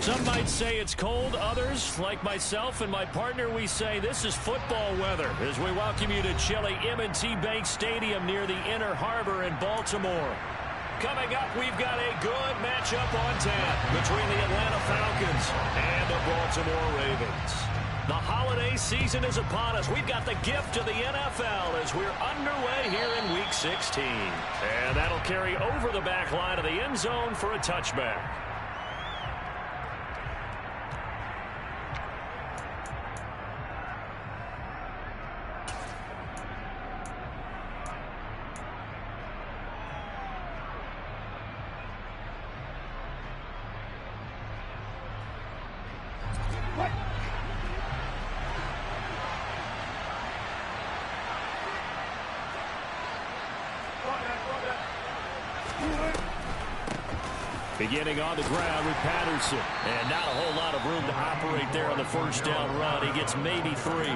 Some might say it's cold. Others, like myself and my partner, we say this is football weather as we welcome you to chilly M&T Bank Stadium near the Inner Harbor in Baltimore. Coming up, we've got a good matchup on tap between the Atlanta Falcons and the Baltimore Ravens. The holiday season is upon us. We've got the gift of the NFL as we're underway here in Week 16. And that'll carry over the back line of the end zone for a touchback. Beginning on the ground with Patterson. And not a whole lot of room to operate there on the first down run. He gets maybe 3.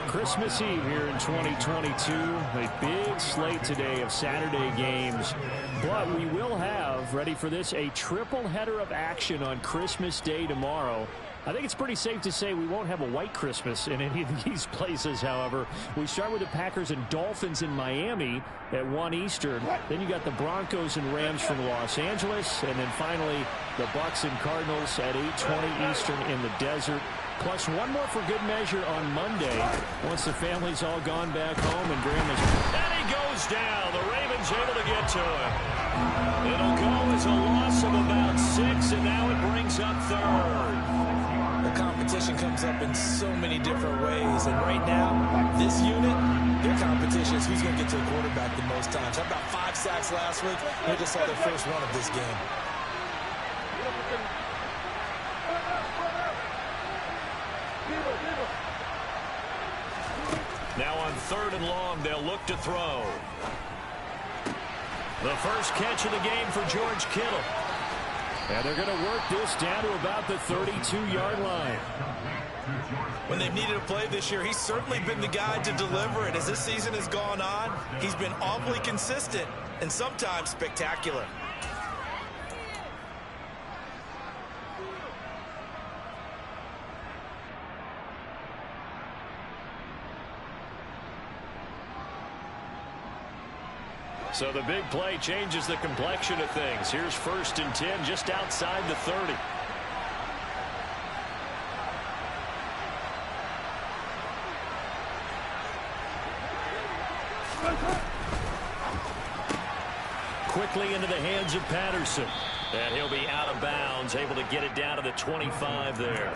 Christmas Eve here in 2022. A big slate today of Saturday games. But we will have, ready for this, a triple header of action on Christmas Day tomorrow. I think it's pretty safe to say we won't have a white Christmas in any of these places, however. We start with the Packers and Dolphins in Miami at 1 Eastern. Then you got the Broncos and Rams from Los Angeles. And then finally, the Bucs and Cardinals at 8:20 Eastern in the desert. Plus one more for good measure on Monday once the family's all gone back home and Grandma's. And he goes down. The Ravens able to get to him. It'll go as a loss of about 6, and now it brings up 3rd. The competition comes up in so many different ways, and right now, this unit, their competition is who's going to get to the quarterback the most times. How about 5 sacks last week? They just saw their first one of this game. Now on 3rd and long, they'll look to throw. The first catch of the game for George Kittle. And they're going to work this down to about the 32-yard line. When they've needed a play this year, he's certainly been the guy to deliver it. As this season has gone on, he's been awfully consistent and sometimes spectacular. So the big play changes the complexion of things. Here's 1st and 10 just outside the 30. Quickly into the hands of Patterson. And he'll be out of bounds, able to get it down to the 25 there.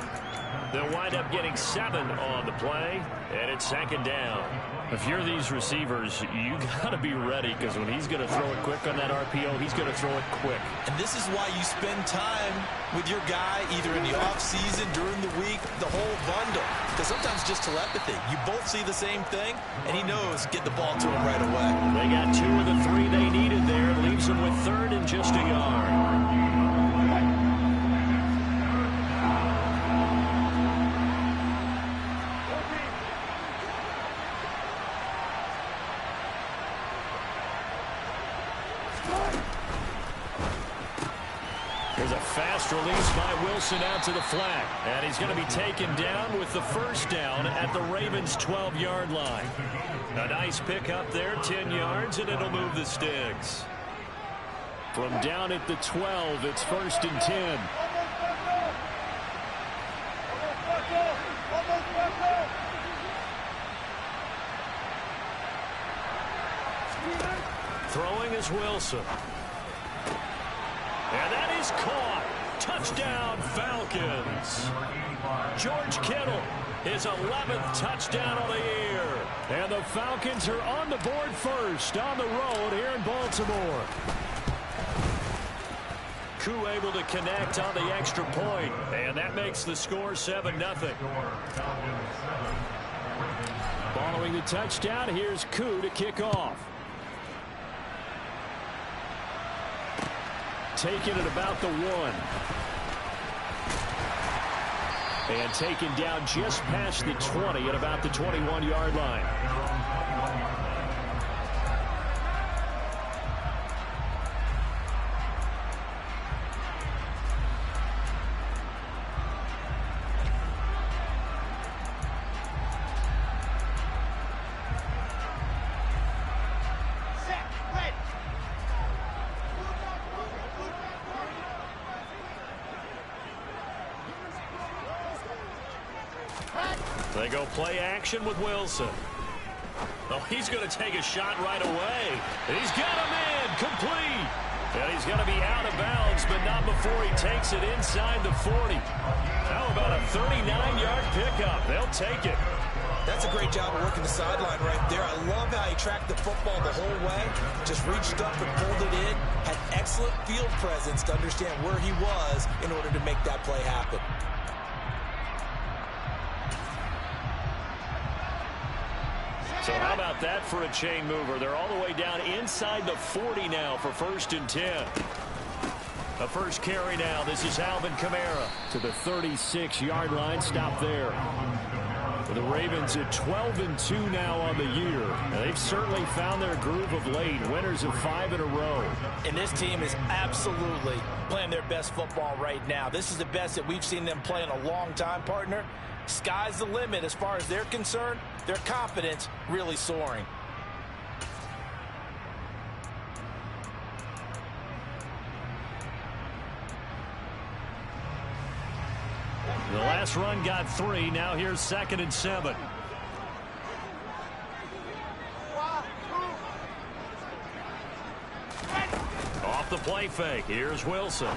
They'll wind up getting 7 on the play, and it's 2nd down. If you're these receivers, you got to be ready, because when he's going to throw it quick on that RPO, he's going to throw it quick. And this is why you spend time with your guy either in the offseason, during the week, the whole bundle. Because sometimes just telepathy. You both see the same thing, and he knows get the ball to him right away. They got 2 of the 3 they needed there. It leaves them with 3rd and just a yard. There's a fast release by Wilson out to the flat. And he's going to be taken down with the first down at the Ravens' 12-yard line. A nice pick up there, 10 yards, and it'll move the sticks. From down at the 12, it's 1st and 10. Throwing is Wilson. And that is caught. Touchdown, Falcons. George Kittle, his 11th touchdown of the year. And the Falcons are on the board first on the road here in Baltimore. Koo able to connect on the extra point, and that makes the score 7-0. Following the touchdown, here's Koo to kick off. Taken at about the 1. And taken down just past the 20 at about the 21-yard line. They go play action with Wilson. Oh, he's going to take a shot right away. He's got him in, complete. And he's going to be out of bounds, but not before he takes it inside the 40. How about a 39-yard pickup? They'll take it. That's a great job of working the sideline right there. I love how he tracked the football the whole way. Just reached up and pulled it in. Had excellent field presence to understand where he was in order to make that play happen. So how about that for a chain mover? They're all the way down inside the 40 now for 1st and 10. A first carry now. This is Alvin Kamara to the 36-yard line. Stop there. The Ravens at 12-2 now on the year. Now, they've certainly found their groove of late. Winners of 5 in a row. And this team is absolutely playing their best football right now. This is the best that we've seen them play in a long time, partner. Sky's the limit as far as they're concerned. Their confidence really soaring. The last run got 3. Now here's 2nd and 7. Off the play fake. Here's Wilson.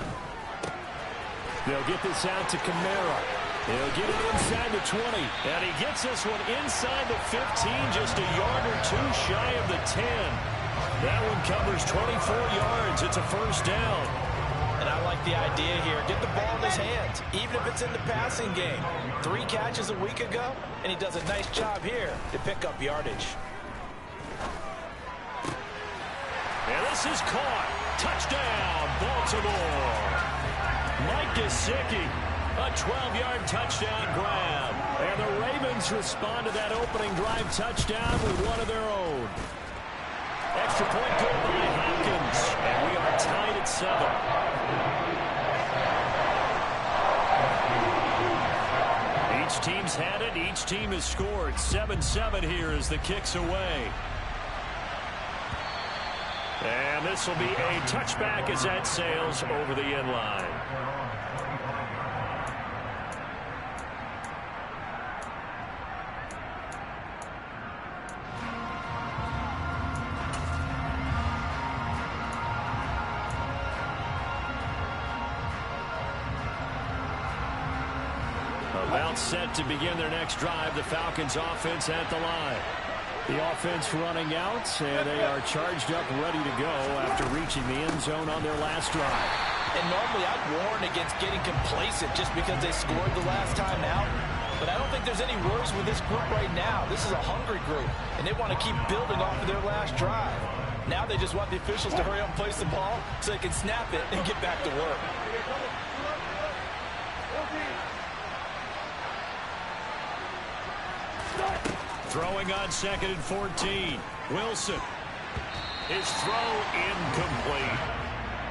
They'll get this out to Kamara. He'll get it inside the 20. And he gets this one inside the 15, just a yard or 2 shy of the 10. That one covers 24 yards. It's a first down. And I like the idea here. Get the ball in his hands, even if it's in the passing game. 3 catches a week ago, and he does a nice job here to pick up yardage. And this is caught. Touchdown, Baltimore. Mike Gesicki, a 12-yard touchdown grab. And the Ravens respond to that opening drive touchdown with one of their own. Extra point good by Hopkins. And we are tied at 7. Each team's had it. Each team has scored. 7-7 here as the kick's away. And this will be a touchback as that sails over the end line. About set to begin their next drive. The Falcons offense at the line. The offense running out, and they are charged up, ready to go after reaching the end zone on their last drive. And normally I'd warn against getting complacent just because they scored the last time out. But I don't think there's any worries with this group right now. This is a hungry group, and they want to keep building off of their last drive. Now they just want the officials to hurry up and place the ball so they can snap it and get back to work. Throwing on 2nd and 14. Wilson. His throw incomplete.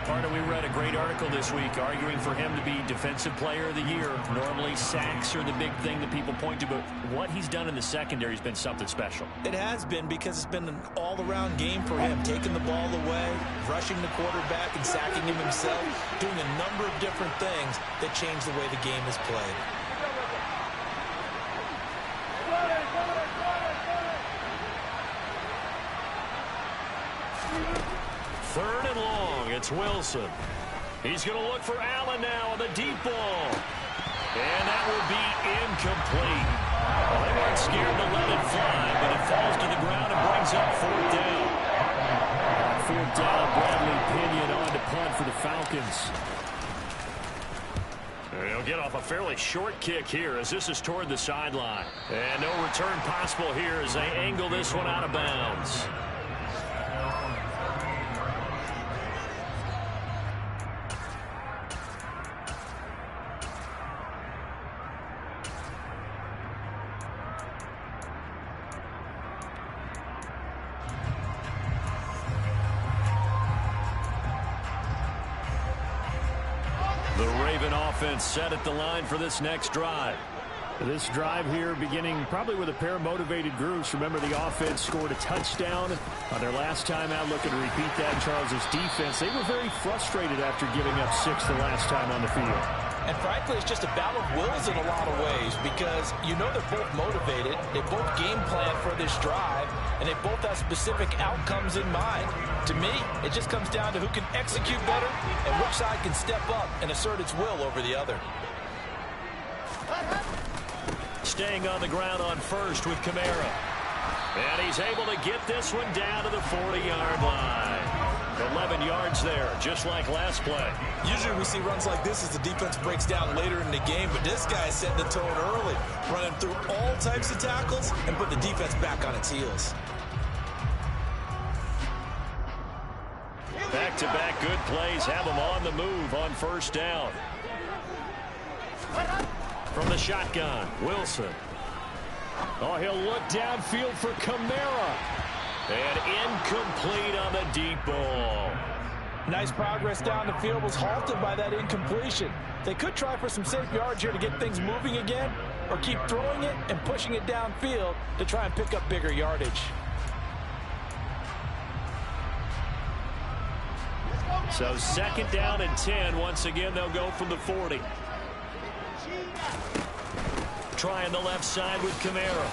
Carter, we read a great article this week arguing for him to be Defensive Player of the Year. Normally sacks are the big thing that people point to, but what he's done in the secondary has been something special. It has been, because it's been an all-around game for him, taking the ball away, rushing the quarterback and sacking him himself, doing a number of different things that change the way the game is played. Third and long, it's Wilson. He's going to look for Allen now on the deep ball. And that will be incomplete. Well, they weren't scared to let it fly, but it falls to the ground and brings up 4th down. On 4th down, Bradley Pinion on to punt for the Falcons. They'll get off a fairly short kick here as this is toward the sideline. And no return possible here as they angle this one out of bounds. The Raven offense set at the line for this next drive. This drive here beginning probably with a pair of motivated groups. Remember, the offense scored a touchdown on their last time out. Looking to repeat that. Charles's defense, they were very frustrated after giving up 6 the last time on the field. And frankly, it's just a battle of wills in a lot of ways because you know they're both motivated. They both game plan for this drive, and they both have specific outcomes in mind. To me, it just comes down to who can execute better and which side can step up and assert its will over the other. Staying on the ground on first with Kamara. And he's able to get this one down to the 40-yard line. 11 yards there, just like last play. Usually we see runs like this as the defense breaks down later in the game, but this guy is setting the tone early, running through all types of tackles and put the defense back on its heels. Back-to-back good plays have him on the move on first down. From the shotgun, Wilson. Oh, he'll look downfield for Kamara. And incomplete on the deep ball. Nice progress down the field, was halted by that incompletion. They could try for some safe yards here to get things moving again, or keep throwing it and pushing it downfield to try and pick up bigger yardage. So second down and 10. Once again, they'll go from the 40. Trying the left side with Kamara.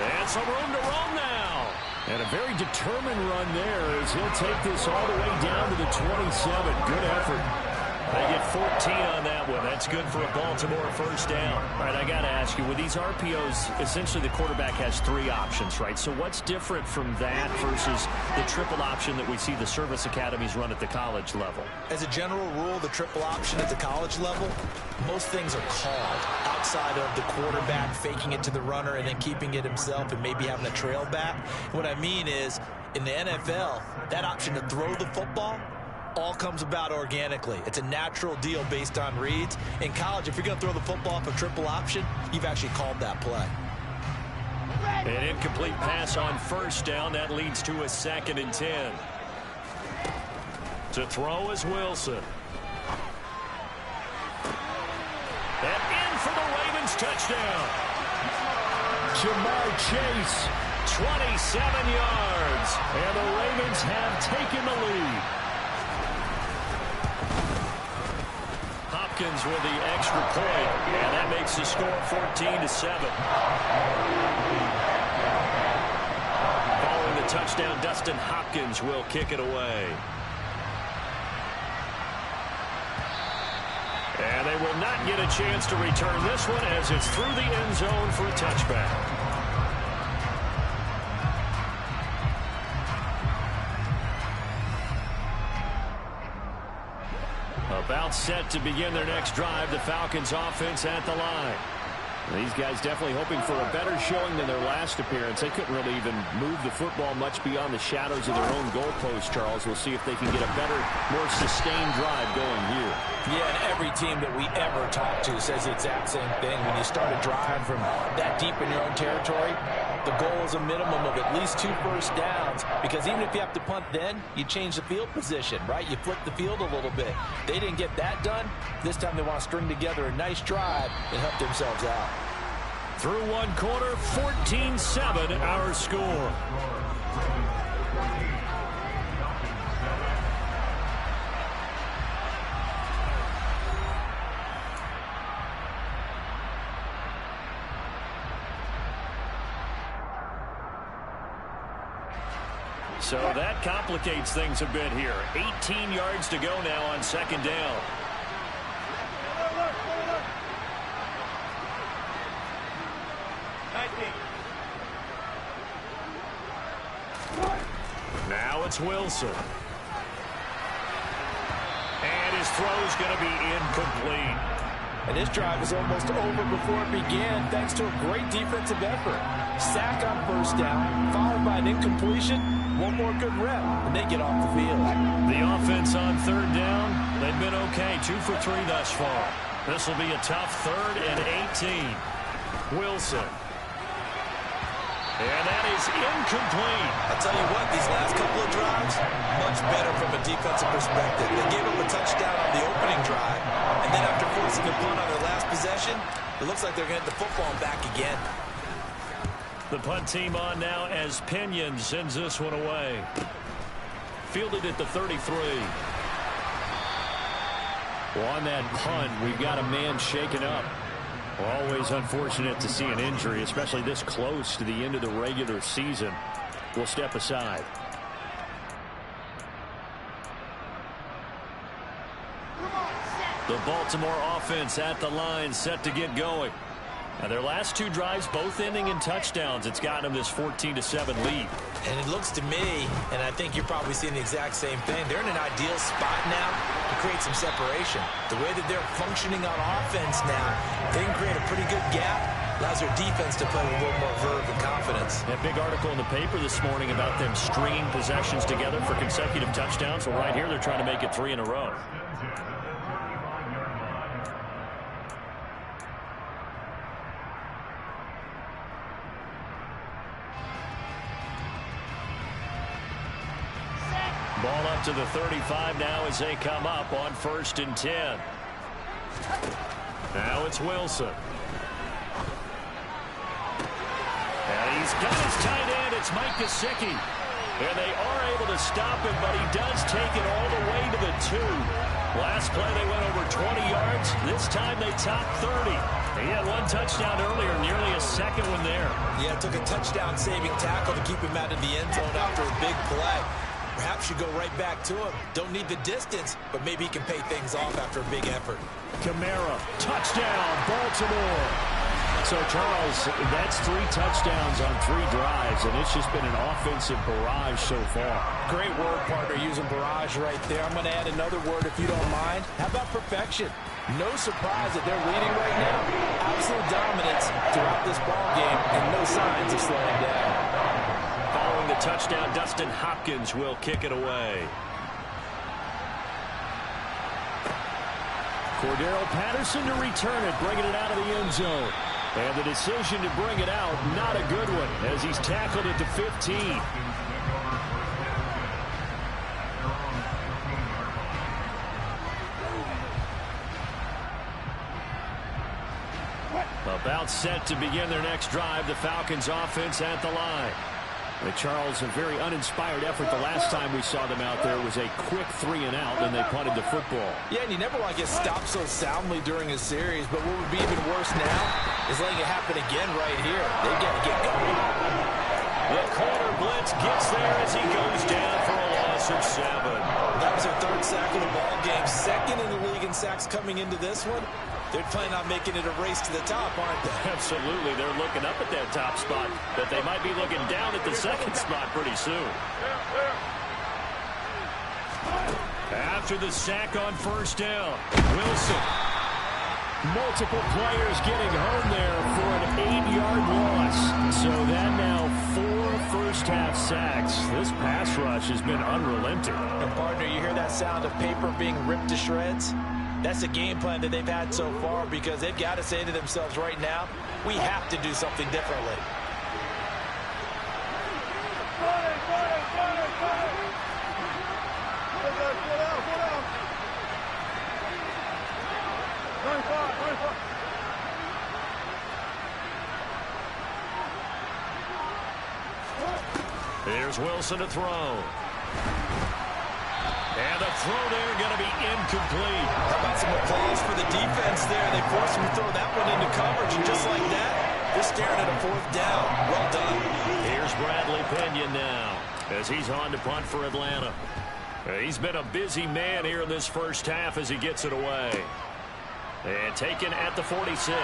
And some room to roam now. And a very determined run there as he'll take this all the way down to the 27. Good effort. They get 14 on that one. That's good for a Baltimore first down. All right, I got to ask you, with these RPOs, essentially the quarterback has three options, right? So what's different from that versus the triple option that we see the service academies run at the college level? As a general rule, the triple option at the college level, most things are called outside of the quarterback faking it to the runner and then keeping it himself and maybe having a trail back. What I mean is, in the NFL, that option to throw the football all comes about organically. It's a natural deal based on reads. In college, if you're going to throw the football off a triple option, you've actually called that play. An incomplete pass on first down. That leads to a 2nd and 10. To throw is Wilson. And in for the Ravens touchdown. Jamar Chase, 27 yards. And the Ravens have taken the lead. Hopkins with the extra point, and that makes the score 14-7. Following the touchdown, Dustin Hopkins will kick it away. And they will not get a chance to return this one as it's through the end zone for a touchback. About set to begin their next drive. The Falcons offense at the line. These guys definitely hoping for a better showing than their last appearance. They couldn't really even move the football much beyond the shadows of their own goalpost, Charles. We'll see if they can get a better, more sustained drive going here. Yeah, and every team that we ever talk to says the exact same thing. When you start a drive from that deep in your own territory, the goal is a minimum of at least 2 first downs, because even if you have to punt then, you change the field position, right? You flip the field a little bit. They didn't get that done. This time they want to string together a nice drive and help themselves out. Through one quarter, 14-7 our score. So that complicates things a bit here. 18 yards to go now on second down. Now it's Wilson. And his throw's going to be incomplete. And this drive is almost over before it began, thanks to a great defensive effort. Sack on first down, followed by an incompletion. One more good rep, and they get off the field. The offense on third down, they've been okay. 2 for 3 thus far. This will be a tough 3rd and 18. Wilson. And that is incomplete. I'll tell you what, these last couple of drives, much better from a defensive perspective. They gave up a touchdown on the opening drive, and then after forcing a punt on their last possession, it looks like they're going to get the football back again. The punt team on now as Pinion sends this one away. Fielded at the 33. Well, on that punt, we've got a man shaken up. Always unfortunate to see an injury, especially this close to the end of the regular season. We'll step aside. The Baltimore offense at the line, set to get going. Now, their last two drives, both ending in touchdowns. It's gotten them this 14-7 lead. And it looks to me, and I think you're probably seeing the exact same thing, they're in an ideal spot now to create some separation. The way that they're functioning on offense now, they can create a pretty good gap. Allows their defense to play with a little more verve and confidence. That big article in the paper this morning about them stringing possessions together for consecutive touchdowns. Well, right here, they're trying to make it 3 in a row. Ball up to the 35 now as they come up on 1st and 10. Now it's Wilson. And he's got his tight end. It's Mike Gesicki. And they are able to stop him, but he does take it all the way to the 2. Last play they went over 20 yards. This time they topped 30. He had one touchdown earlier, nearly a second one there. Yeah, it took a touchdown-saving tackle to keep him out of the end zone after a big play. Perhaps you go right back to him. Don't need the distance, but maybe he can pay things off after a big effort. Kamara, touchdown, Baltimore. So, Charles, that's 3 touchdowns on 3 drives, and it's just been an offensive barrage so far. Great word, partner, using barrage right there. I'm going to add another word if you don't mind. How about perfection? No surprise that they're leading right now. Absolute dominance throughout this ball game, and no signs of slowing down. Following the touchdown, Dustin Hopkins will kick it away. Cordero Patterson to return it, bringing it out of the end zone. And the decision to bring it out, not a good one, as he's tackled at the 15. About set to begin their next drive, the Falcons offense at the line. Charles, a very uninspired effort the last time we saw them out there. It was a quick 3 and out, and they punted the football. Yeah, and you never want to get stopped so soundly during a series, but what would be even worse now is letting it happen again right here. They've got to get going. The corner blitz gets there as he goes down for a loss of 7. That was their 3rd sack of the ball game. 2nd in the league in sacks coming into this one. They're planning on making it a race to the top, aren't they? Absolutely. They're looking up at that top spot, but they might be looking down at the 2nd spot pretty soon. After the sack on 1st down, Wilson. Multiple players getting home there for an 8-yard loss. So that now 4 first-half sacks. This pass rush has been unrelenting. And, partner, you hear that sound of paper being ripped to shreds? That's a game plan that they've had so far because they've got to say to themselves right now, we have to do something differently. Here's Wilson to throw. And the throw there going to be incomplete. How about some applause for the defense there? They forced him to throw that one into coverage, and just like that, they're staring at a 4th down. Well done. Here's Bradley Pinion now as he's on to punt for Atlanta. He's been a busy man here in this first half as he gets it away. And taken at the 46.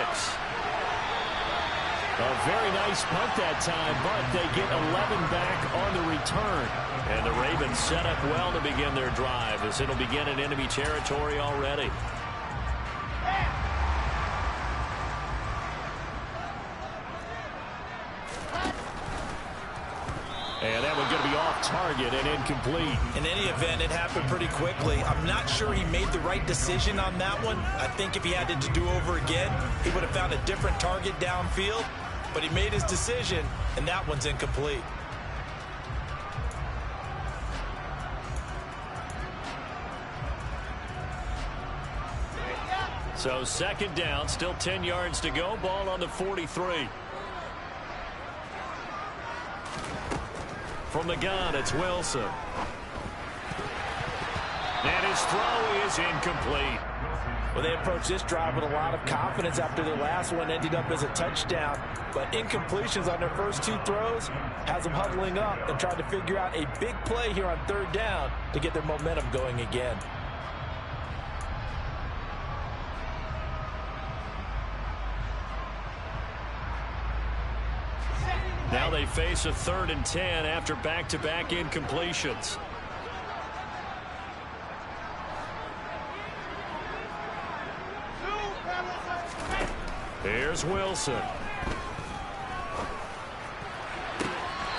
A very nice punt that time, but they get 11 back on the return. And the Ravens set up well to begin their drive as it'll begin in enemy territory already. And that one's going to be off target and incomplete. In any event, it happened pretty quickly. I'm not sure he made the right decision on that one. I think if he had it to do over again, he would have found a different target downfield. But he made his decision, and that one's incomplete. So 2nd down, still 10 yards to go. Ball on the 43. From the gun, it's Wilson. And his throw is incomplete. Well, they approached this drive with a lot of confidence after their last one ended up as a touchdown. But incompletions on their first 2 throws has them huddling up and trying to figure out a big play here on 3rd down to get their momentum going again. Now they face a 3rd and 10 after back-to-back incompletions. Here's Wilson.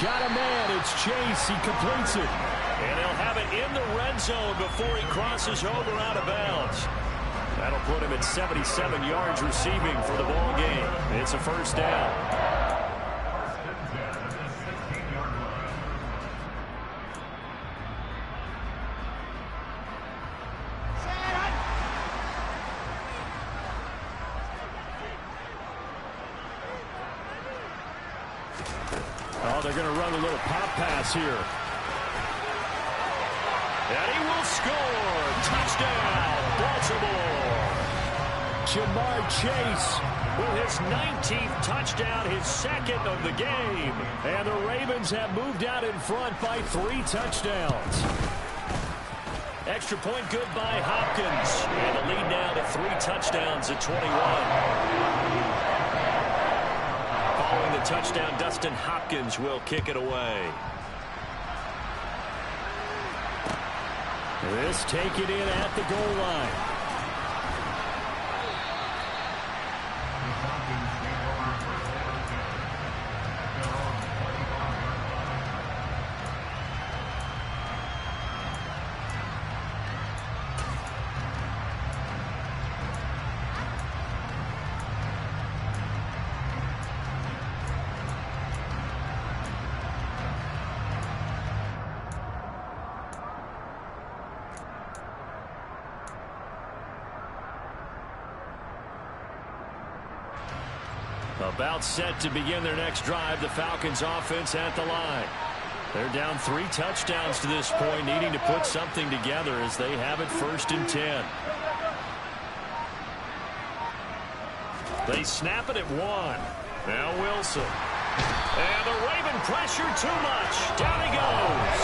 Got a man. It's Chase. He completes it. And they'll have it in the red zone before he crosses over out of bounds. That'll put him at 77 yards receiving for the ball game. It's a 1st down. Oh, they're going to run a little pop pass here. And he will score. Touchdown, Baltimore. Jamar Chase with his 19th touchdown, his 2nd of the game. And the Ravens have moved out in front by 3 touchdowns. Extra point good by Hopkins. And the lead now to 3 touchdowns at 21. Following the touchdown, Dustin Hopkins will kick it away. This take it in at the goal line. About set to begin their next drive, the Falcons offense at the line. They're down 3 touchdowns to this point, needing to put something together as they have it 1st and 10. They snap it at 1. Now Wilson. And the Raven pressure too much. Down he goes.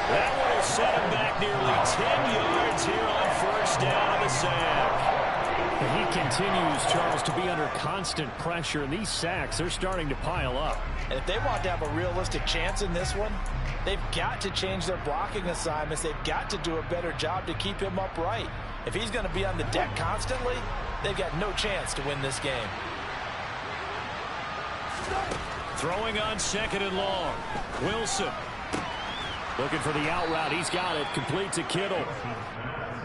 That one will set him back nearly 10 yards here on 1st down on the sack. He continues, Charles, to be under constant pressure, and these sacks, they're starting to pile up. And if they want to have a realistic chance in this one, they've got to change their blocking assignments. They've got to do a better job to keep him upright. If he's going to be on the deck constantly, they've got no chance to win this game. Throwing on 2nd and long. Wilson. Looking for the out route. He's got it. Complete to Kittle.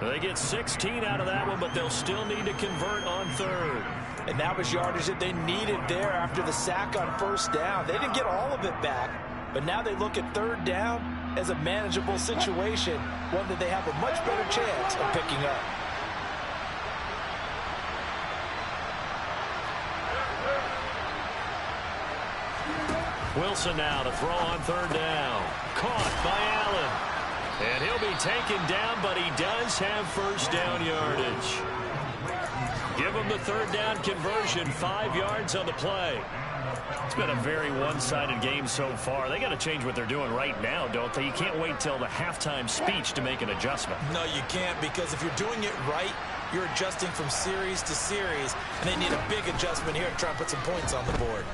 They get 16 out of that one, but they'll still need to convert on 3rd. And that was yardage that they needed there after the sack on 1st down. They didn't get all of it back, but now they look at 3rd down as a manageable situation, one that they have a much better chance of picking up. Wilson now to throw on 3rd down. Caught by Allen. And he'll be taken down, but he does have 1st down yardage. Give him the 3rd down conversion, 5 yards on the play. It's been a very one-sided game so far. They got to change what they're doing right now, don't they? You can't wait till the halftime speech to make an adjustment. No, you can't, because if you're doing it right, you're adjusting from series to series, and they need a big adjustment here to try and put some points on the board.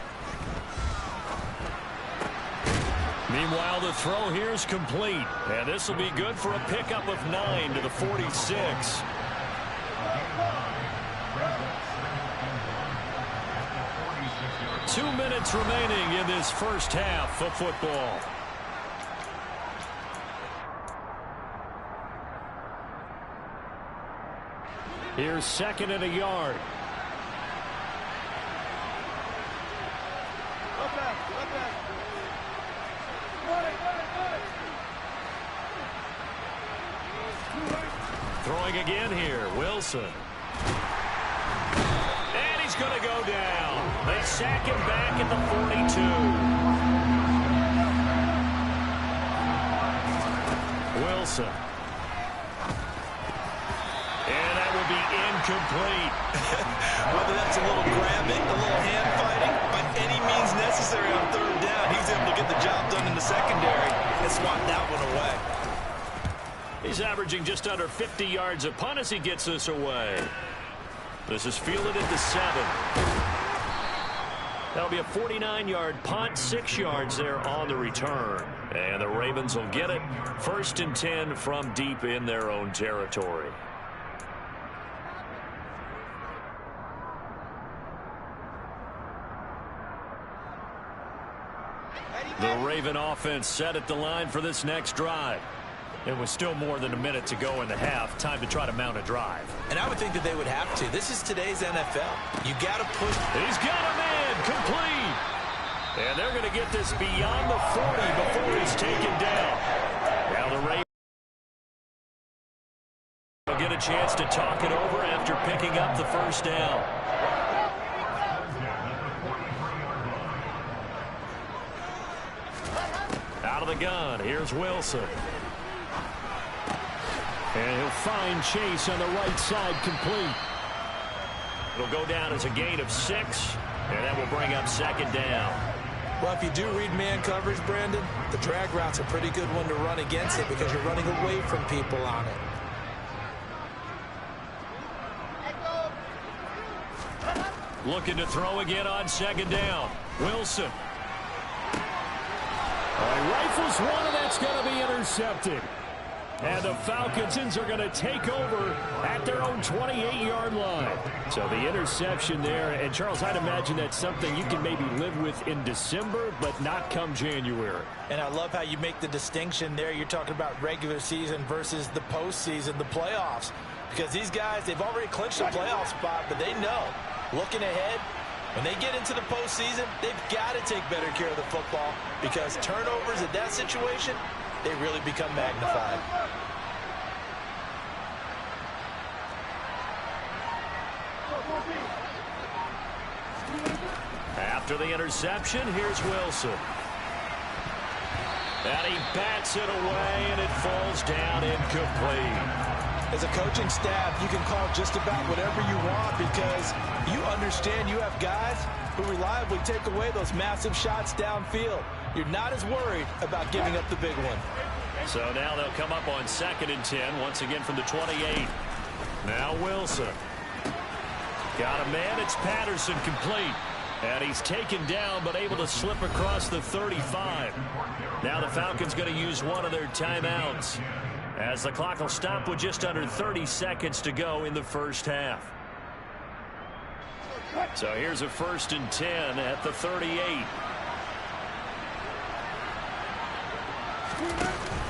Meanwhile, the throw here is complete. And this will be good for a pickup of 9 to the 46. Two minutes remaining in this 1st half of football. Here's 2nd and a yard. Throwing again here, Wilson. And he's going to go down. They sack him back at the 42. Wilson. And that will be incomplete. Whether that's a little grabbing, a little hand fighting, by any means necessary on third down, he's able to get the job done in the secondary and swat that one away. He's averaging just under 50 yards a punt as he gets this away. This is fielded at the 7. That'll be a 49-yard punt, 6 yards there on the return. And the Ravens will get it. 1st and 10 from deep in their own territory. The Raven offense set at the line for this next drive. It was still more than a minute to go in the half. Time to try to mount a drive. And I would think that they would have to. This is today's NFL. You got to push. He's got a man complete. And they're going to get this beyond the 40 before he's taken down. Now the Ravens will get a chance to talk it over after picking up the first down. Out of the gun, here's Wilson. And he'll find Chase on the right side complete. It'll go down as a gain of 6, and that will bring up 2nd down. Well, if you do read man coverage, Brandon, the drag route's a pretty good one to run against it because you're running away from people on it. Looking to throw again on 2nd down. Wilson. Rifles one, and that's going to be intercepted. And the Falcons are going to take over at their own 28-yard line. So the interception there. And, Charles, I'd imagine that's something you can maybe live with in December, but not come January. And I love how you make the distinction there. You're talking about regular season versus the postseason, the playoffs. Because these guys, they've already clinched a playoff spot, but they know, looking ahead, when they get into the postseason, they've got to take better care of the football because turnovers in that situation, they really become magnified. After the interception, here's Wilson. And he bats it away, and it falls down incomplete. As a coaching staff, you can call just about whatever you want because you understand you have guys who reliably take away those massive shots downfield. You're not as worried about giving up the big one. So now they'll come up on 2nd and 10, once again from the 28. Now Wilson. Got a man, it's Patterson complete. And he's taken down but able to slip across the 35. Now the Falcons going to use one of their timeouts as the clock will stop with just under 30 seconds to go in the first half. So here's a 1st and 10 at the 38.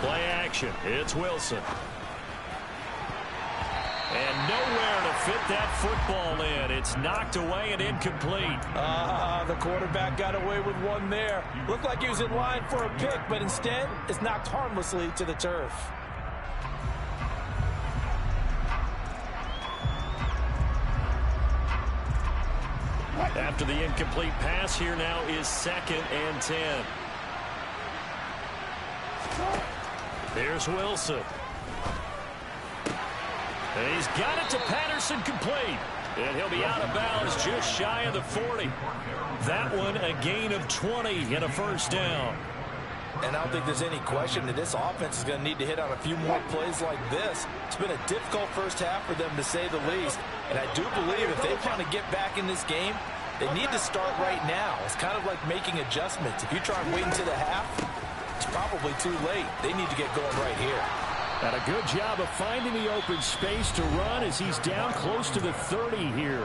Play action. It's Wilson. And nowhere to fit that football in. It's knocked away and incomplete. The quarterback got away with one there. Looked like he was in line for a pick, but instead it's knocked harmlessly to the turf. After the incomplete pass, here now is 2nd and 10. Here's Wilson. And he's got it to Patterson complete. And he'll be out of bounds just shy of the 40. That one a gain of 20 and a 1st down. And I don't think there's any question that this offense is going to need to hit on a few more plays like this. It's been a difficult first half for them, to say the least. And I do believe if they want to get back in this game, they need to start right now. It's kind of like making adjustments. If you try and wait until the half, it's probably too late. They need to get going right here. And a good job of finding the open space to run as he's down close to the 30 here.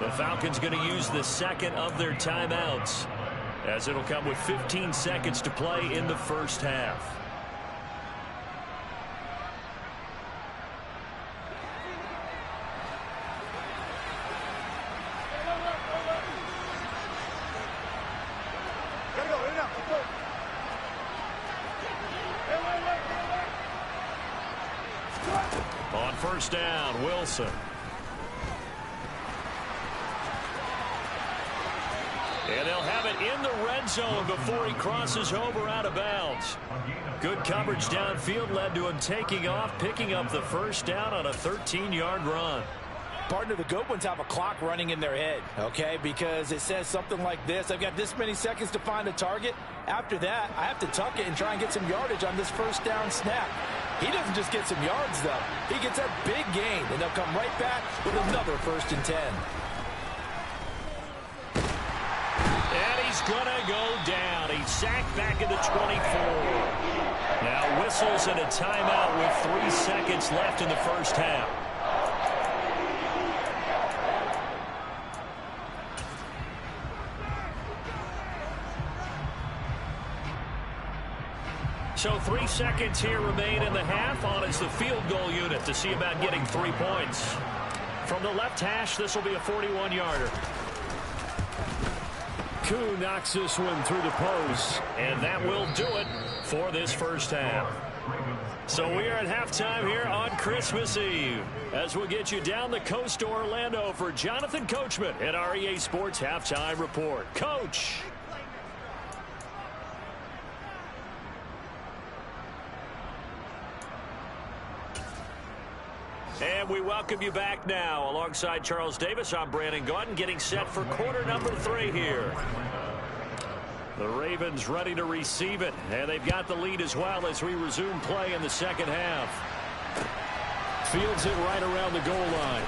The Falcons going to use the 2nd of their timeouts, as it'll come with 15 seconds to play in the first half. On 1st down, Wilson. And they'll have it in the red zone before he crosses over out of bounds. Good coverage downfield led to him taking off, picking up the 1st down on a 13-yard run. Partner, the good ones have a clock running in their head, okay? Because it says something like this: I've got this many seconds to find a target. After that, I have to tuck it and try and get some yardage on this first down snap. He doesn't just get some yards, though. He gets a big gain, and they'll come right back with another 1st and 10. And he's going to go down. He's sacked back at the 24. Now whistles and a timeout with 3 seconds left in the first half. So 3 seconds here remain in the half. On is the field goal unit to see about getting 3 points. From the left hash, this will be a 41-yarder. Koo knocks this one through the post, and that will do it for this first half. So we are at halftime here on Christmas Eve, as we'll get you down the coast to Orlando for Jonathan Coachman at our EA Sports Halftime Report. Coach. And we welcome you back now. Alongside Charles Davis, I'm Brandon Gaudin, getting set for quarter number 3 here. The Ravens ready to receive it, and they've got the lead as well as we resume play in the second half. Fields it right around the goal line.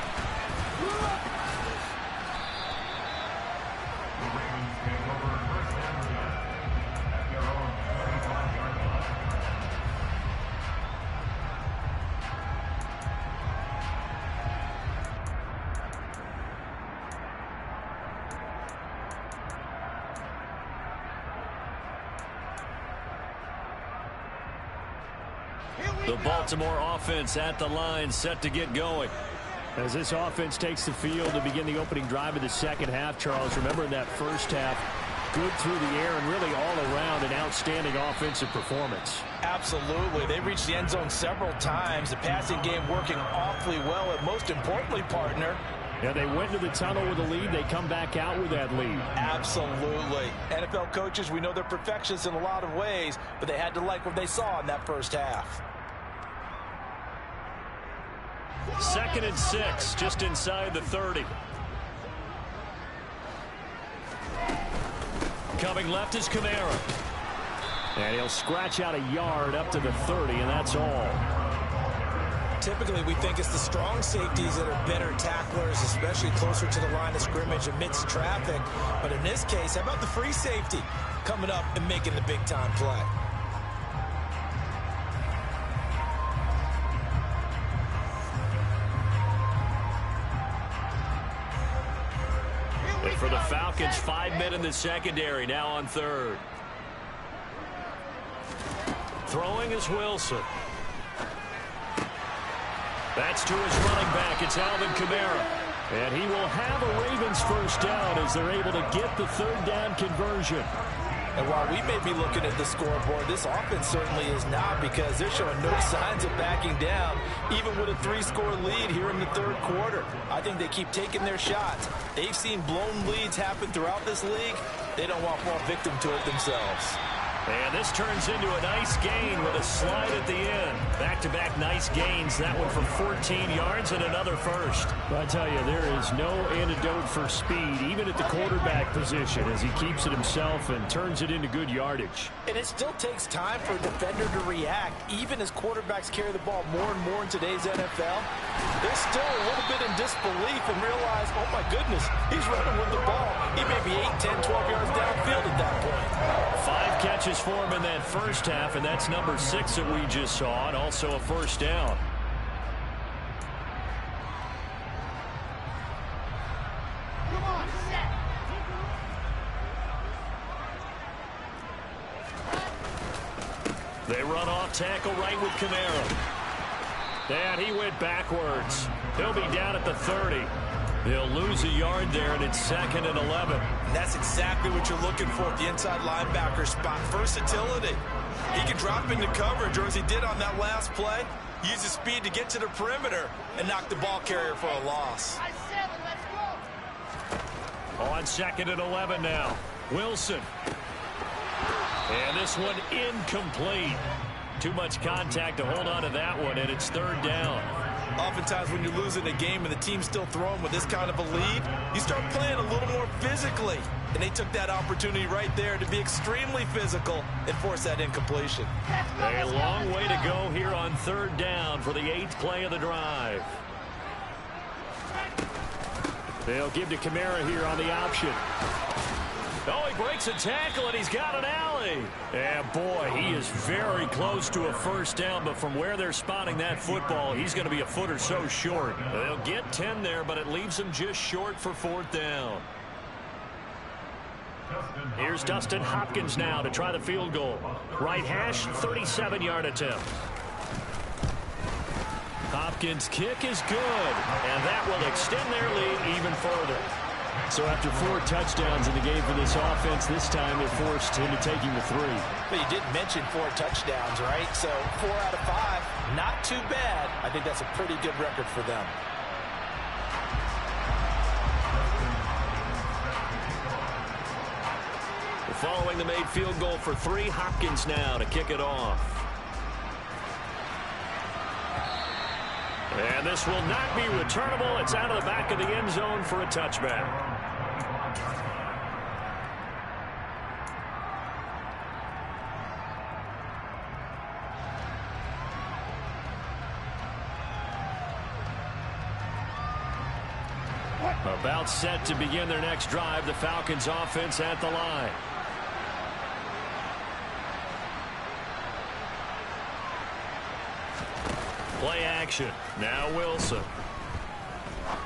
The Baltimore offense at the line, set to get going. As this offense takes the field to begin the opening drive of the second half, Charles, remember in that first half, good through the air and really all around an outstanding offensive performance. Absolutely. They reached the end zone several times. The passing game working awfully well, and most importantly, partner, yeah, they went to the tunnel with a lead. They come back out with that lead. Absolutely. NFL coaches, we know they're perfectionists in a lot of ways, but they had to like what they saw in that first half. 2nd and 6, just inside the 30. Coming left is Kamara. And he'll scratch out a yard up to the 30, and that's all. Typically, we think it's the strong safeties that are better tacklers, especially closer to the line of scrimmage amidst traffic. But in this case, how about the free safety coming up and making the big-time play? And for the Falcons, 5 men in the secondary, now on 3rd. Throwing is Wilson. That's to his running back. It's Alvin Kamara. And he will have a Ravens first down as they're able to get the 3rd down conversion. And while we may be looking at the scoreboard, this offense certainly is not, because they're showing no signs of backing down, even with a 3-score lead here in the 3rd quarter. I think they keep taking their shots. They've seen blown leads happen throughout this league. They don't want to fall victim to it themselves. And this turns into a nice gain with a slide at the end. Back-to-back nice gains. That one for 14 yards and another first. I tell you, there is no antidote for speed, even at the quarterback position, as he keeps it himself and turns it into good yardage. And it still takes time for a defender to react, even as quarterbacks carry the ball more and more in today's NFL. They're still a little bit in disbelief and realize, oh my goodness, he's running with the ball. He may be 8, 10, 12 yards downfield at that point. 5 catches for him in that first half, and that's number 6 that we just saw, and also a first down. They run off tackle right with Kamara. And he went backwards. He'll be down at the 30. They'll lose a yard there, and it's 2nd and 11. And that's exactly what you're looking for at the inside linebacker spot. Versatility. He can drop into coverage, or as he did on that last play, use his speed to get to the perimeter and knock the ball carrier for a loss. On 2nd and 11 now. Wilson. And this one incomplete. Too much contact to hold on to that one, and it's 3rd down. Oftentimes when you're losing a game and the team's still throwing with this kind of a lead, you start playing a little more physically. And they took that opportunity right there to be extremely physical and force that incompletion. A long way to go here on third down for the 8th play of the drive. They'll give to Kamara here on the option. Oh, he breaks a tackle, and he's got an alley. And, boy, he is very close to a first down, but from where they're spotting that football, he's going to be a foot or so short. They'll get 10 there, but it leaves him just short for 4th down. Here's Dustin Hopkins now to try the field goal. Right hash, 37-yard attempt. Hopkins' kick is good, and that will extend their lead even further. So after 4 touchdowns in the game for this offense, this time they're forced into taking the 3. But you did mention 4 touchdowns, right? So 4 out of 5, not too bad. I think that's a pretty good record for them. Following the made field goal for 3, Hopkins now to kick it off. And this will not be returnable. It's out of the back of the end zone for a touchback. About set to begin their next drive. The Falcons offense at the line. Play action. Now Wilson.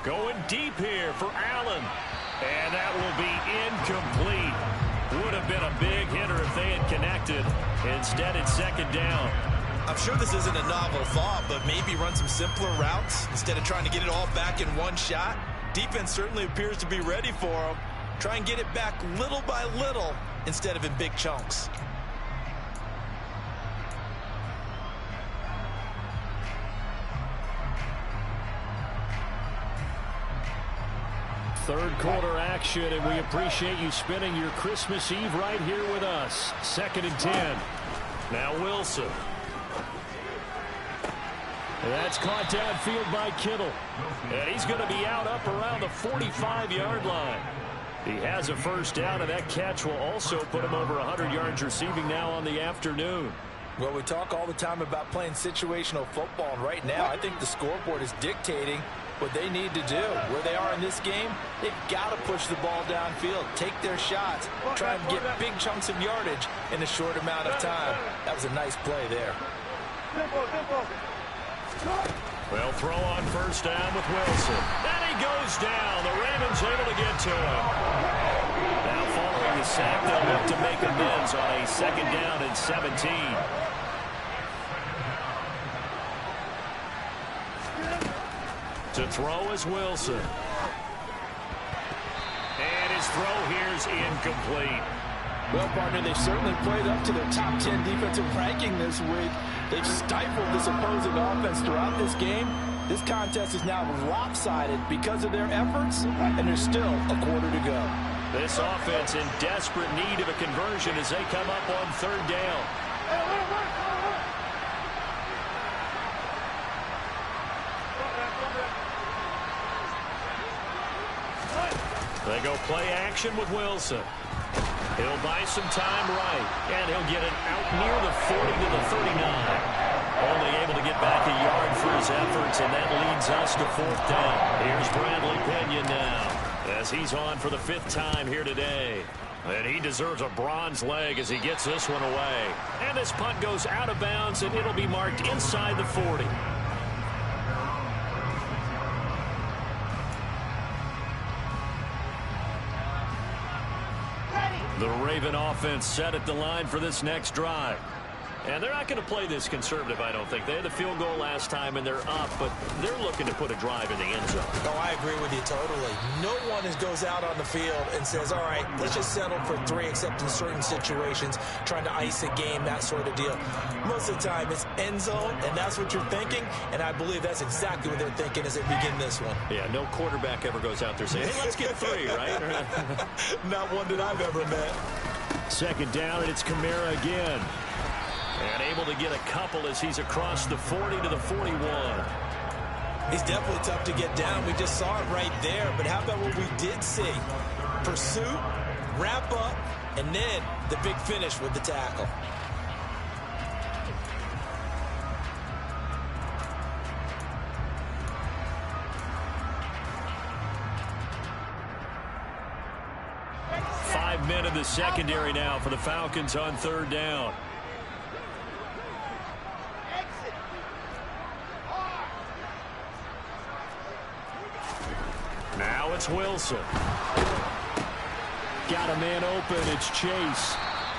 Going deep here for Allen. And that will be incomplete. Would have been a big hitter if they had connected. Instead, it's 2nd down. I'm sure this isn't a novel thought, but maybe run some simpler routes instead of trying to get it all back in one shot. Defense certainly appears to be ready for them. Try and get it back little by little instead of in big chunks. Third quarter action, and we appreciate you spending your Christmas Eve right here with us. 2nd and 10. Now Wilson. That's caught downfield by Kittle. And he's going to be out up around the 45-yard line. He has a first down, and that catch will also put him over 100 yards receiving now on the afternoon. Well, we talk all the time about playing situational football, and right now I think the scoreboard is dictating what they need to do. Where they are in this game, they've got to push the ball downfield, take their shots, try and get big chunks of yardage in a short amount of time. That was a nice play there. They'll throw on first down with Wilson. And he goes down. The Ravens able to get to him. Now following the sack, they'll look to make amends on a 2nd down and 17. To throw is Wilson. And his throw here is incomplete. Well, partner, they've certainly played up to their top 10 defensive ranking this week. They've stifled this opposing offense throughout this game. This contest is now lopsided because of their efforts, and there's still a quarter to go. This offense in desperate need of a conversion as they come up on 3rd down. They go play action with Wilson. He'll buy some time right, and he'll get it out near the 40 to the 39. Only able to get back a yard for his efforts, and that leads us to 4th down. Here's Bradley Pinion now, as he's on for the 5th time here today. And he deserves a bronze leg as he gets this one away. And this punt goes out of bounds, and it'll be marked inside the 40. The Raven offense set at the line for this next drive. And they're not going to play this conservative, I don't think. They had the field goal last time, and they're up, but they're looking to put a drive in the end zone. Oh, I agree with you totally. No one goes out on the field and says, all right, let's just settle for 3, except in certain situations, trying to ice a game, that sort of deal. Most of the time, it's end zone, and that's what you're thinking, and I believe that's exactly what they're thinking as they begin this one. Yeah, no quarterback ever goes out there saying, hey, let's get 3, right? Not one that I've ever met. 2nd down, and it's Kamara again. And able to get a couple as he's across the 40 to the 41. He's definitely tough to get down. We just saw it right there. But how about what we did see? Pursuit, wrap up, and then the big finish with the tackle. Men in the secondary now for the Falcons on third down. Now it's Wilson. Got a man open. It's Chase.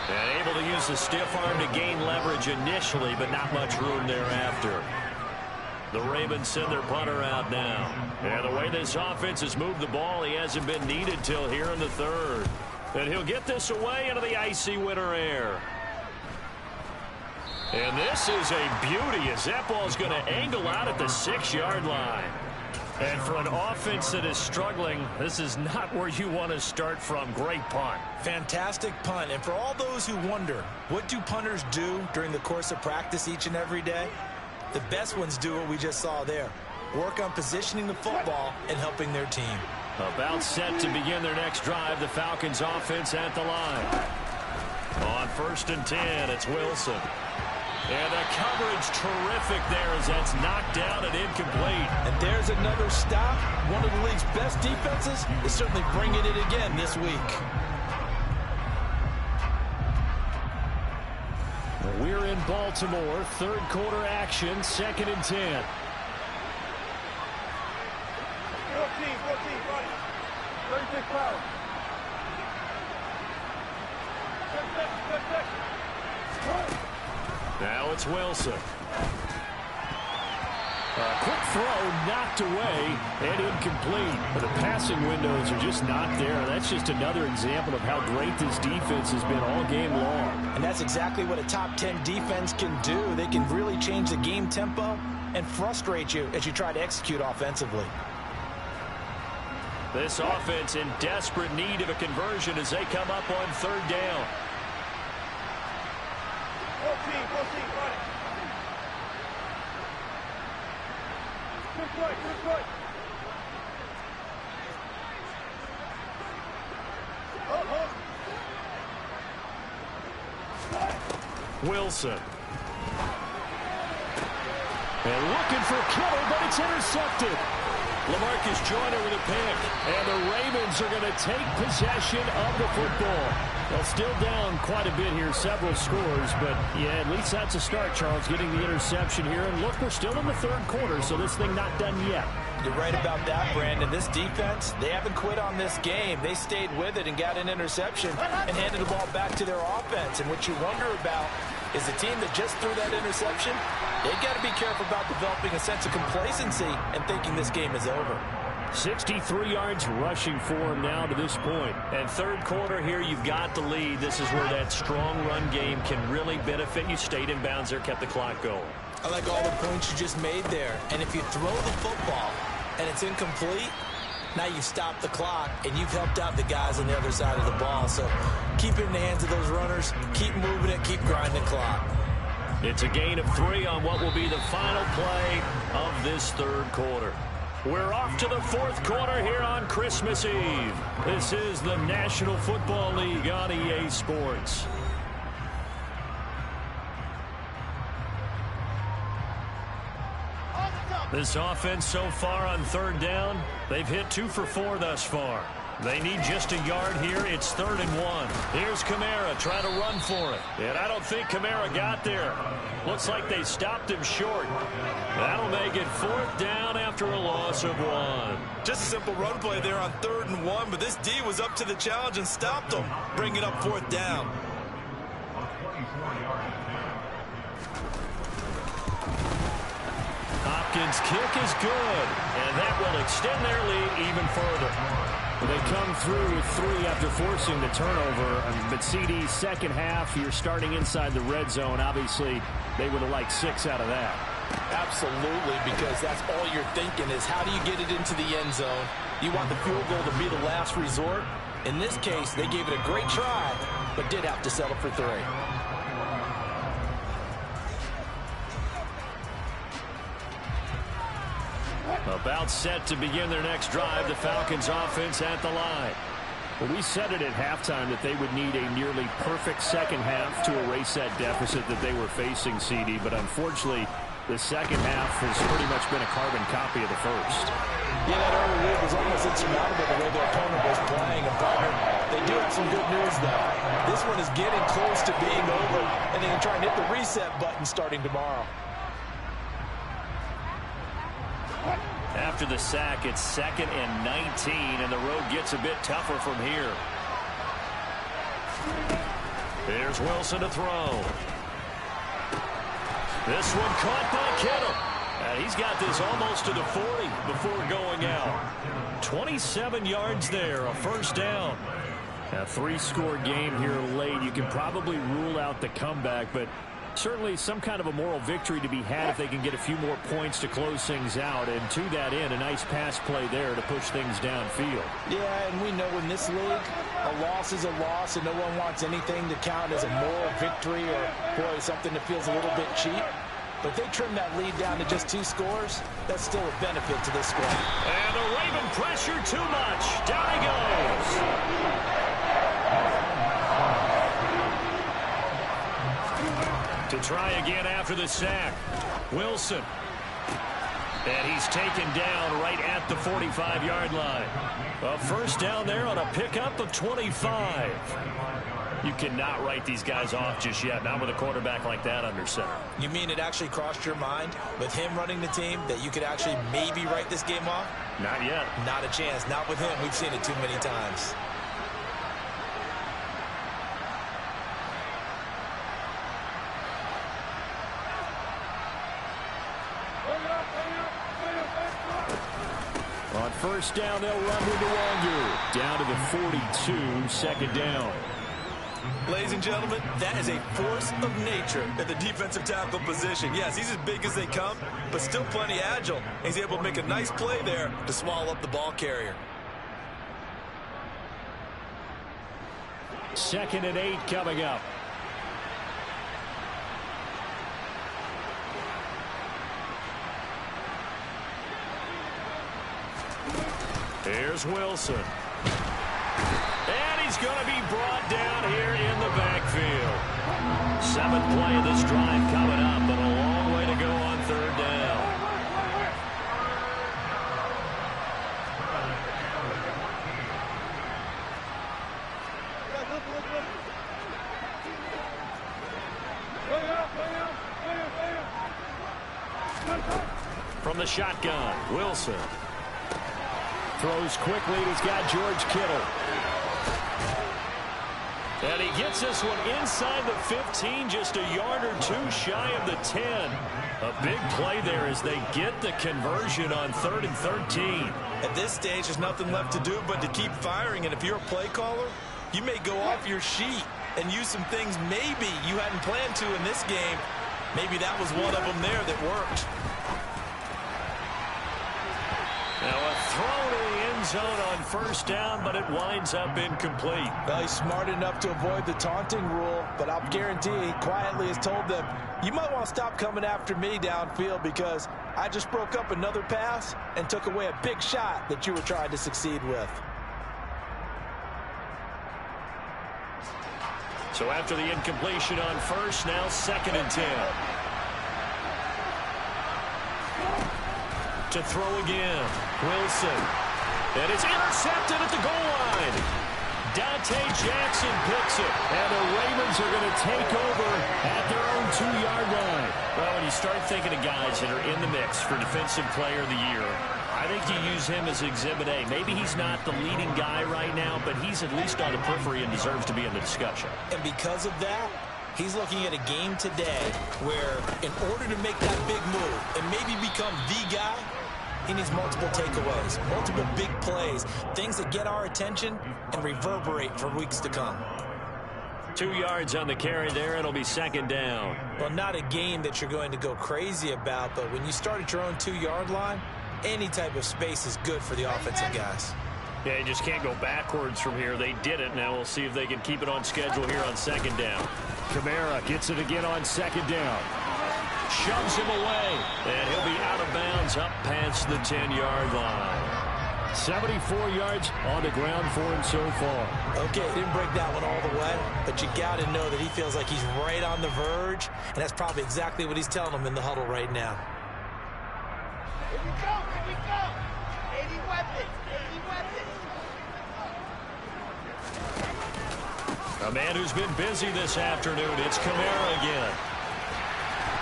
And able to use the stiff arm to gain leverage initially, but not much room thereafter. The Ravens send their punter out now. And the way this offense has moved the ball, he hasn't been needed till here in the third. And he'll get this away into the icy winter air. And this is a beauty as that ball's going to angle out at the 6-yard line. And for an offense that is struggling, this is not where you want to start from. Great punt. Fantastic punt. And for all those who wonder, what do punters do during the course of practice each and every day? The best ones do what we just saw there. Work on positioning the football and helping their team. About set to begin their next drive, the Falcons offense at the line. On 1st and 10, it's Wilson. And the coverage terrific there as that's knocked down and incomplete. And there's another stop. One of the league's best defenses is certainly bringing it again this week. We're in Baltimore. Third quarter action, 2nd and 10. 14, running. 36 pounds. Now it's Wilson. A quick throw knocked away and incomplete. But the passing windows are just not there. That's just another example of how great this defense has been all game long. And that's exactly what a top 10 defense can do. They can really change the game tempo and frustrate you as you try to execute offensively. This offense in desperate need of a conversion as they come up on third down. 14, running. Good play. Wilson. And looking for Kittle, but it's intercepted. LaMarcus Joyner with a pick. And the Ravens are going to take possession of the football. Well, still down quite a bit here, several scores. But, yeah, at least that's a start, Charles, getting the interception here. And look, we're still in the third quarter, so this thing not done yet. You're right about that, Brandon. This defense, they haven't quit on this game. They stayed with it and got an interception and handed the ball back to their offense. And what you wonder about is the team that just threw that interception, they've got to be careful about developing a sense of complacency and thinking this game is over. 63 yards rushing for him now to this point. And third quarter here, you've got the lead. This is where that strong run game can really benefit you. Stayed in bounds there, kept the clock going. I like all the points you just made there. And if you throw the football and it's incomplete, now you stop the clock and you've helped out the guys on the other side of the ball. So keep it in the hands of those runners. Keep moving it. Keep grinding the clock. It's a gain of 3 on what will be the final play of this third quarter. We're off to the fourth quarter here on Christmas Eve. This is the National Football League on EA Sports. This offense so far on third down, they've hit 2 for 4 thus far. They need just a yard here. It's 3rd and 1. Here's Kamara trying to run for it. And I don't think Kamara got there. Looks like they stopped him short. That'll make it 4th down after a loss of 1. Just a simple run play there on 3rd and 1, but this D was up to the challenge and stopped them, bringing up 4th down. Hopkins' kick is good, and that will extend their lead even further. They come through with 3 after forcing the turnover. But CD's second half, you're starting inside the red zone. Obviously, they would have liked 6 out of that. Absolutely, because that's all you're thinking is how do you get it into the end zone? You want the field goal to be the last resort. In this case, they gave it a great try, but did have to settle for 3. timeout set to begin their next drive. The Falcons offense at the line. Well, we said it at halftime that they would need a nearly perfect second half to erase that deficit that they were facing, CD. But unfortunately, the second half has pretty much been a carbon copy of the first. Yeah, that early lead was almost insurmountable the way their opponent was playing. And partner, they do have some good news, though. This one is getting close to being over, and they can try and hit the reset button starting tomorrow. After the sack, it's 2nd and 19, and the road gets a bit tougher from here. Here's Wilson to throw. This one caught by Kittle. He's got this almost to the 40 before going out. 27 yards there, a first down. A 3-score game here late. You can probably rule out the comeback, but certainly some kind of a moral victory to be had if they can get a few more points to close things out. And to that end, a nice pass play there to push things downfield. Yeah, and we know in this league, a loss is a loss, and no one wants anything to count as a moral victory or, boy, something that feels a little bit cheap. But if they trim that lead down to just 2 scores, that's still a benefit to this squad. And the Raven pressure too much. Down he goes. To try again after the sack. Wilson. And he's taken down right at the 45-yard line. A first down there on a pickup of 25. You cannot write these guys off just yet, not with a quarterback like that under center. You mean it actually crossed your mind with him running the team that you could actually maybe write this game off? Not yet. Not a chance. Not with him. We've seen it too many times. On first down, they'll run with the longer. Down to the 42, second down. Ladies and gentlemen, that is a force of nature at the defensive tackle position. Yes, he's as big as they come, but still plenty agile. He's able to make a nice play there to swallow up the ball carrier. 2nd and 8 coming up. Here's Wilson. And he's going to be brought down here in the backfield. 7th play of this drive coming up, but a long way to go on 3rd down. From the shotgun, Wilson. Throws quickly, and he's got George Kittle. And he gets this one inside the 15, just a yard or 2 shy of the 10. A big play there as they get the conversion on 3rd and 13. At this stage, there's nothing left to do but to keep firing. And if you're a play caller, you may go off your sheet and use some things maybe you hadn't planned to in this game. Maybe that was one of them there that worked. Now a throw to the end zone on first down, but it winds up incomplete. Well, he's smart enough to avoid the taunting rule, but I'll guarantee he quietly has told them, you might want to stop coming after me downfield because I just broke up another pass and took away a big shot that you were trying to succeed with. So after the incompletion on first, now 2nd and 10. To throw again, Wilson. And it's intercepted at the goal line. Dante Jackson picks it, and the Ravens are going to take over at their own 2-yard line. Well, when you start thinking of guys that are in the mix for Defensive Player of the Year, I think you use him as Exhibit A. Maybe he's not the leading guy right now, but he's at least on the periphery and deserves to be in the discussion. And because of that, he's looking at a game today where in order to make that big move and maybe become the guy, he needs multiple takeaways, multiple big plays, things that get our attention and reverberate for weeks to come. 2 yards on the carry there. It'll be 2nd down. Well, not a game that you're going to go crazy about, but when you start at your own 2-yard line, any type of space is good for the offensive guys. Yeah, you just can't go backwards from here. They did it. Now we'll see if they can keep it on schedule here on 2nd down. Kamara gets it again on 2nd down. shoves him away, and he'll be out of bounds up past the 10-yard line. 74 yards on the ground for him so far. Okay, didn't break that one all the way, but you got to know that he feels like he's right on the verge, and that's probably exactly what he's telling them in the huddle right now. Here we go, here we go. 80 weapons, 80 weapons. A man who's been busy this afternoon, it's Kamara again.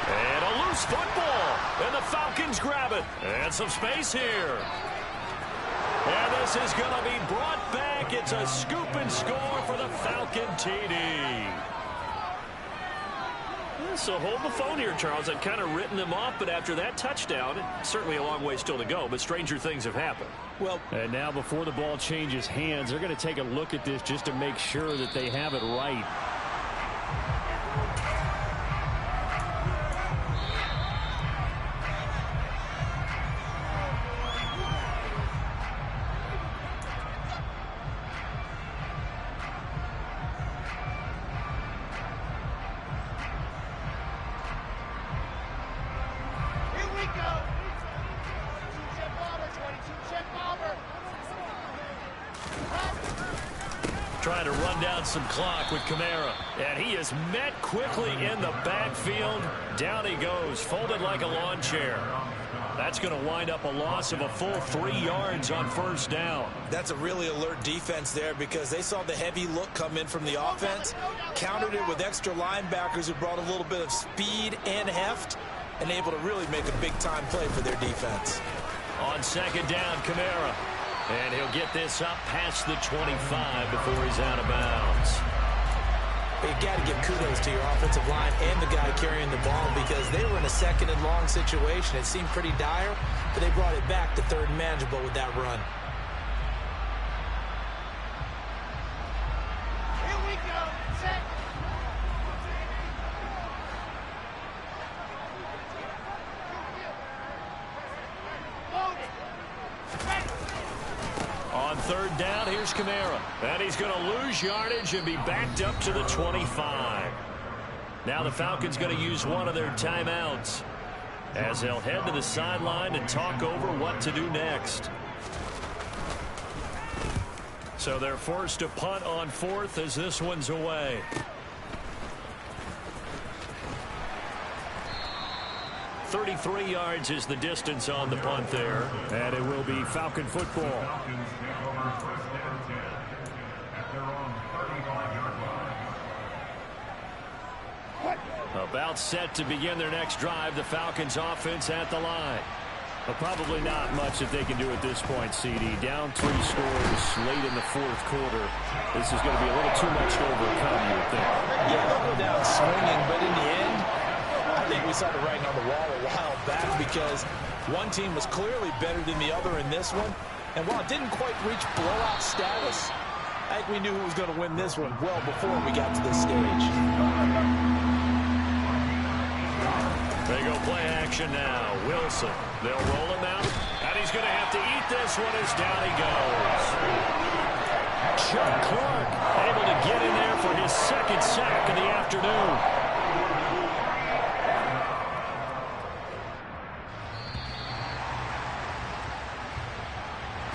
And a loose football, and the Falcons grab it. And some space here. And this is going to be brought back. It's a scoop and score for the Falcon TD. So hold the phone here, Charles. I've kind of written them off, but after that touchdown, certainly a long way still to go, but stranger things have happened. Well, and now before the ball changes hands, they're going to take a look at this just to make sure that they have it right. Trying to run down some clock with Kamara. And he is met quickly in the backfield. Down he goes, folded like a lawn chair. That's going to wind up a loss of a full 3 yards on first down. That's a really alert defense there because they saw the heavy look come in from the offense, countered it with extra linebackers who brought a little bit of speed and heft, and able to really make a big-time play for their defense. On second down, Kamara. And he'll get this up past the 25 before he's out of bounds. You got to give kudos to your offensive line and the guy carrying the ball because they were in a second and long situation. It seemed pretty dire, but they brought it back to third and manageable with that run. Here we go. Set. On third down, here's Kamara. And he's going to lose yardage and be backed up to the 25. Now the Falcons going to use one of their timeouts as they'll head to the sideline and talk over what to do next. So they're forced to punt on fourth as this one's away. .33 yards is the distance on the punt there. And it will be Falcon football. About set to begin their next drive. The Falcons offense at the line. But probably not much that they can do at this point, CD. Down 3 scores late in the fourth quarter. This is going to be a little too much to overcome, you would think. Yeah, they'll go down swinging, but in the end, I think we saw the writing on the wall a while back because one team was clearly better than the other in this one. And while it didn't quite reach blowout status, I think we knew who was going to win this one well before we got to this stage. They go play action now. Wilson. They'll roll him out. And he's going to have to eat this one as down he goes. Chuck Clark able to get in there for his second sack of the afternoon.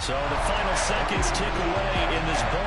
So the final seconds tick away in this ball